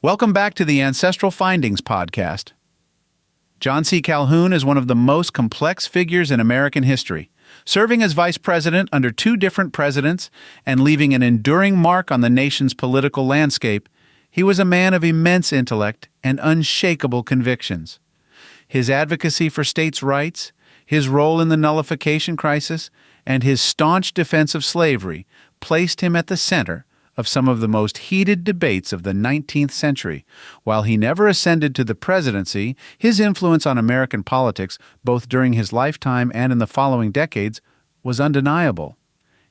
Welcome back to the Ancestral Findings podcast. John C. Calhoun is one of the most complex figures in American history, serving as vice president under two different presidents and leaving an enduring mark on the nation's political landscape. He was a man of immense intellect and unshakable convictions. His advocacy for states' rights, his role in the Nullification Crisis, and his staunch defense of slavery placed him at the center of some of the most heated debates of the 19th century. While he never ascended to the presidency, his influence on American politics, both during his lifetime and in the following decades, was undeniable.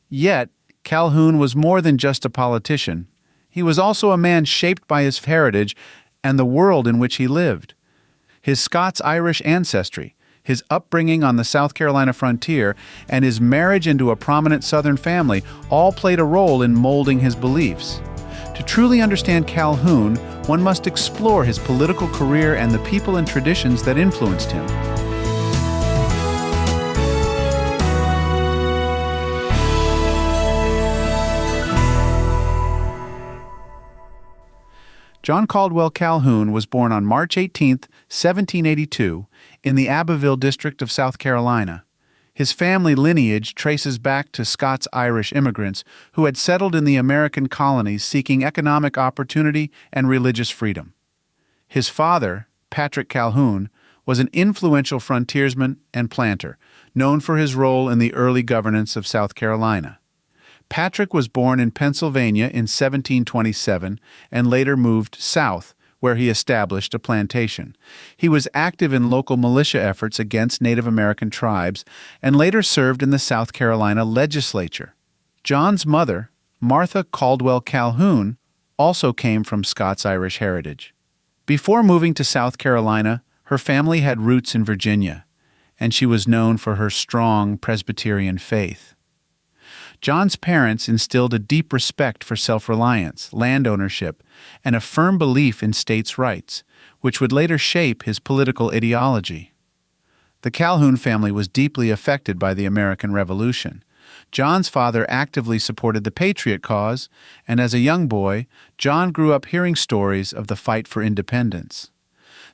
Yet, Calhoun was more than just a politician. He was also a man shaped by his heritage and the world in which he lived. His Scots-Irish ancestry, his upbringing on the South Carolina frontier, and his marriage into a prominent Southern family all played a role in molding his beliefs. To truly understand Calhoun, one must explore his political career and the people and traditions that influenced him. John Caldwell Calhoun was born on March 18, 1782, in the Abbeville district of South Carolina. His family lineage traces back to Scots-Irish immigrants who had settled in the American colonies seeking economic opportunity and religious freedom. His father, Patrick Calhoun, was an influential frontiersman and planter, known for his role in the early governance of South Carolina. Patrick was born in Pennsylvania in 1727 and later moved south, where he established a plantation. He was active in local militia efforts against Native American tribes and later served in the South Carolina legislature. John's mother, Martha Caldwell Calhoun, also came from Scots-Irish heritage. Before moving to South Carolina, her family had roots in Virginia, and she was known for her strong Presbyterian faith. John's parents instilled a deep respect for self-reliance, land ownership, and a firm belief in states' rights, which would later shape his political ideology. The Calhoun family was deeply affected by the American Revolution. John's father actively supported the Patriot cause, and as a young boy, John grew up hearing stories of the fight for independence.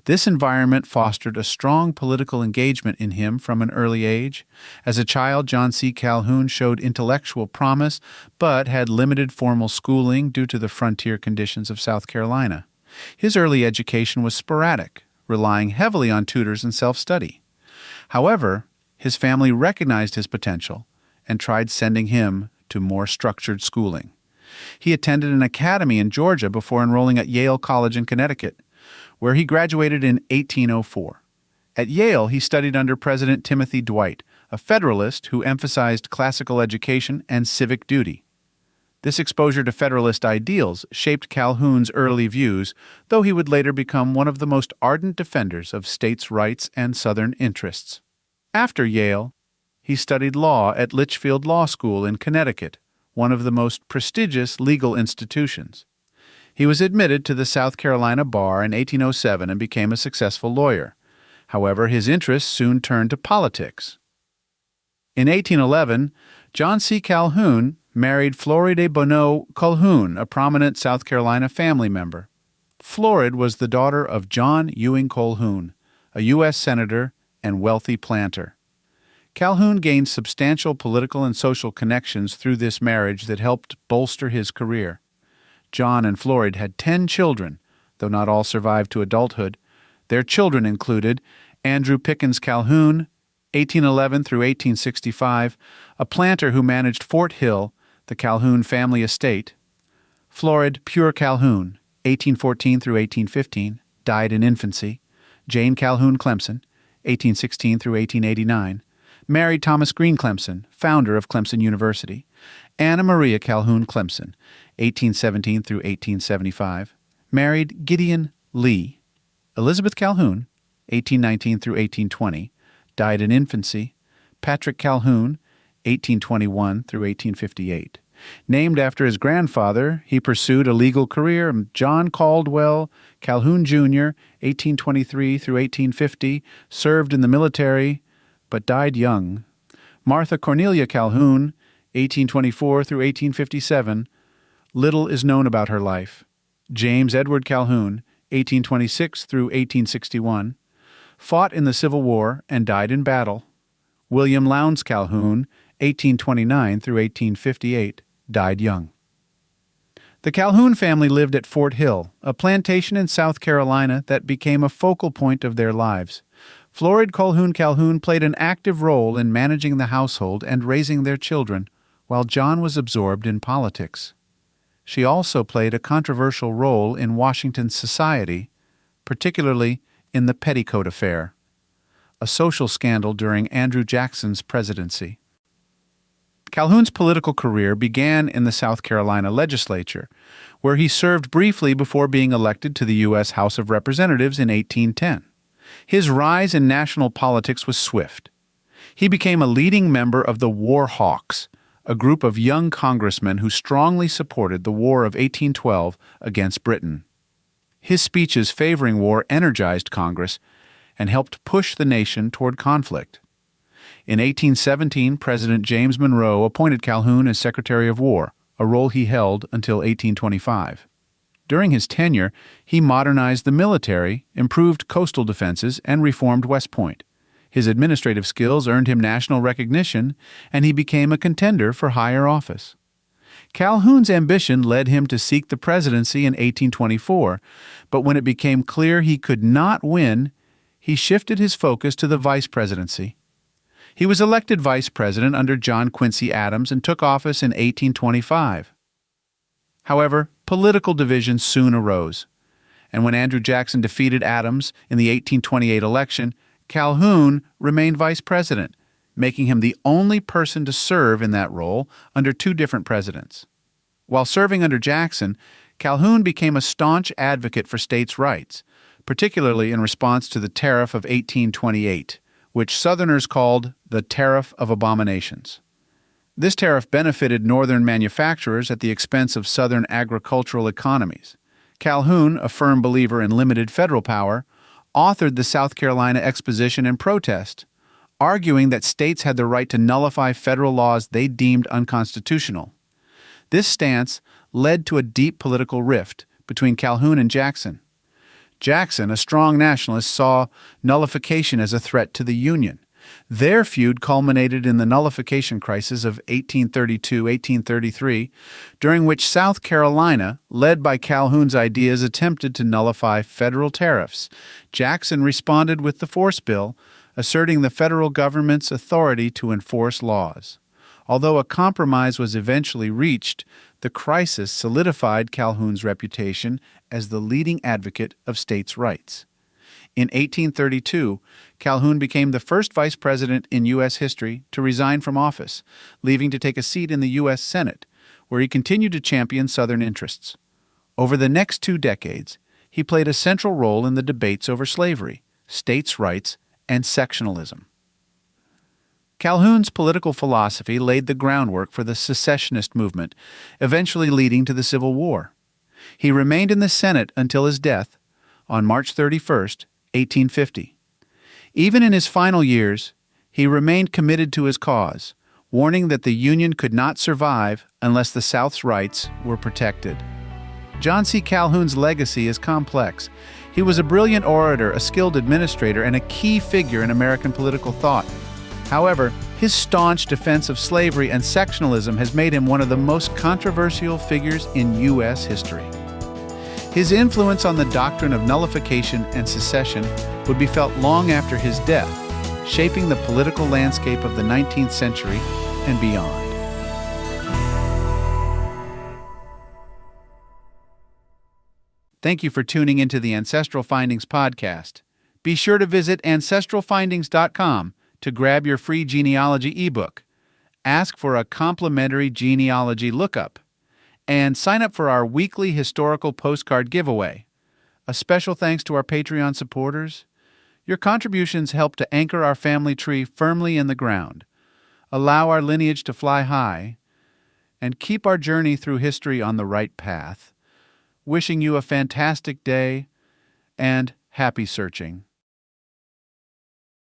This environment fostered a strong political engagement in him from an early age. As a child, John C. Calhoun showed intellectual promise, but had limited formal schooling due to the frontier conditions of South Carolina. His early education was sporadic, relying heavily on tutors and self-study. However, his family recognized his potential and tried sending him to more structured schooling. He attended an academy in Georgia before enrolling at Yale College in Connecticut, where he graduated in 1804. At Yale, he studied under President Timothy Dwight, a Federalist who emphasized classical education and civic duty. This exposure to Federalist ideals shaped Calhoun's early views, though he would later become one of the most ardent defenders of states' rights and Southern interests. After Yale, he studied law at Litchfield Law School in Connecticut, one of the most prestigious legal institutions. He was admitted to the South Carolina bar in 1807 and became a successful lawyer. However, his interests soon turned to politics. In 1811, John C. Calhoun married Floride Bonneau Calhoun, a prominent South Carolina family member. Florid was the daughter of John Ewing Calhoun, a U.S. senator and wealthy planter. Calhoun gained substantial political and social connections through this marriage that helped bolster his career. John and Florid had 10 children, though not all survived to adulthood. Their children included Andrew Pickens Calhoun, 1811 through 1865, a planter who managed Fort Hill, the Calhoun family estate. Florid Pure Calhoun, 1814 through 1815, died in infancy. Jane Calhoun Clemson, 1816 through 1889, married Thomas Green Clemson, founder of Clemson University. Anna Maria Calhoun Clemson, 1817 through 1875, married Gideon Lee. Elizabeth Calhoun, 1819 through 1820, died in infancy. Patrick Calhoun, 1821 through 1858. Named after his grandfather, he pursued a legal career. John Caldwell Calhoun Jr., 1823 through 1850, served in the military but died young. Martha Cornelia Calhoun, 1824 through 1857. Little is known about her life. James Edward Calhoun, 1826 through 1861, fought in the Civil War and died in battle. William Lowndes Calhoun, 1829 through 1858, died young. The Calhoun family lived at Fort Hill, a plantation in South Carolina that became a focal point of their lives. Florid Calhoun played an active role in managing the household and raising their children, while John was absorbed in politics. She also played a controversial role in Washington society, particularly in the Petticoat Affair, a social scandal during Andrew Jackson's presidency. Calhoun's political career began in the South Carolina legislature, where he served briefly before being elected to the U.S. House of Representatives in 1810. His rise in national politics was swift. He became a leading member of the War Hawks, a group of young congressmen who strongly supported the War of 1812 against Britain. His speeches favoring war energized Congress and helped push the nation toward conflict. In 1817, President James Monroe appointed Calhoun as Secretary of War, a role he held until 1825. During his tenure, he modernized the military, improved coastal defenses, and reformed West Point. His administrative skills earned him national recognition, and he became a contender for higher office. Calhoun's ambition led him to seek the presidency in 1824, but when it became clear he could not win, he shifted his focus to the vice presidency. He was elected vice president under John Quincy Adams and took office in 1825. However, political divisions soon arose, and when Andrew Jackson defeated Adams in the 1828 election, Calhoun remained vice president, making him the only person to serve in that role under two different presidents. While serving under Jackson, Calhoun became a staunch advocate for states' rights, particularly in response to the Tariff of 1828, which Southerners called the Tariff of Abominations. This tariff benefited Northern manufacturers at the expense of Southern agricultural economies. Calhoun, a firm believer in limited federal power, authored the South Carolina Exposition and Protest, arguing that states had the right to nullify federal laws they deemed unconstitutional. This stance led to a deep political rift between Calhoun and Jackson. Jackson, a strong nationalist, saw nullification as a threat to the Union. Their feud culminated in the Nullification Crisis of 1832-1833, during which South Carolina, led by Calhoun's ideas, attempted to nullify federal tariffs. Jackson responded with the Force Bill, asserting the federal government's authority to enforce laws. Although a compromise was eventually reached, the crisis solidified Calhoun's reputation as the leading advocate of states' rights. In 1832, Calhoun became the first vice president in U.S. history to resign from office, leaving to take a seat in the U.S. Senate, where he continued to champion Southern interests. Over the next 2 decades, he played a central role in the debates over slavery, states' rights, and sectionalism. Calhoun's political philosophy laid the groundwork for the secessionist movement, eventually leading to the Civil War. He remained in the Senate until his death on March 31, 1850. Even in his final years, he remained committed to his cause, warning that the Union could not survive unless the South's rights were protected. John C. Calhoun's legacy is complex. He was a brilliant orator, a skilled administrator, and a key figure in American political thought. However, his staunch defense of slavery and sectionalism has made him one of the most controversial figures in U.S. history. His influence on the doctrine of nullification and secession would be felt long after his death, shaping the political landscape of the 19th century and beyond. Thank you for tuning into the Ancestral Findings podcast. Be sure to visit ancestralfindings.com to grab your free genealogy ebook. Ask for a complimentary genealogy lookup, and sign up for our weekly historical postcard giveaway. A special thanks to our Patreon supporters. Your contributions help to anchor our family tree firmly in the ground, allow our lineage to fly high, and keep our journey through history on the right path. Wishing you a fantastic day and happy searching.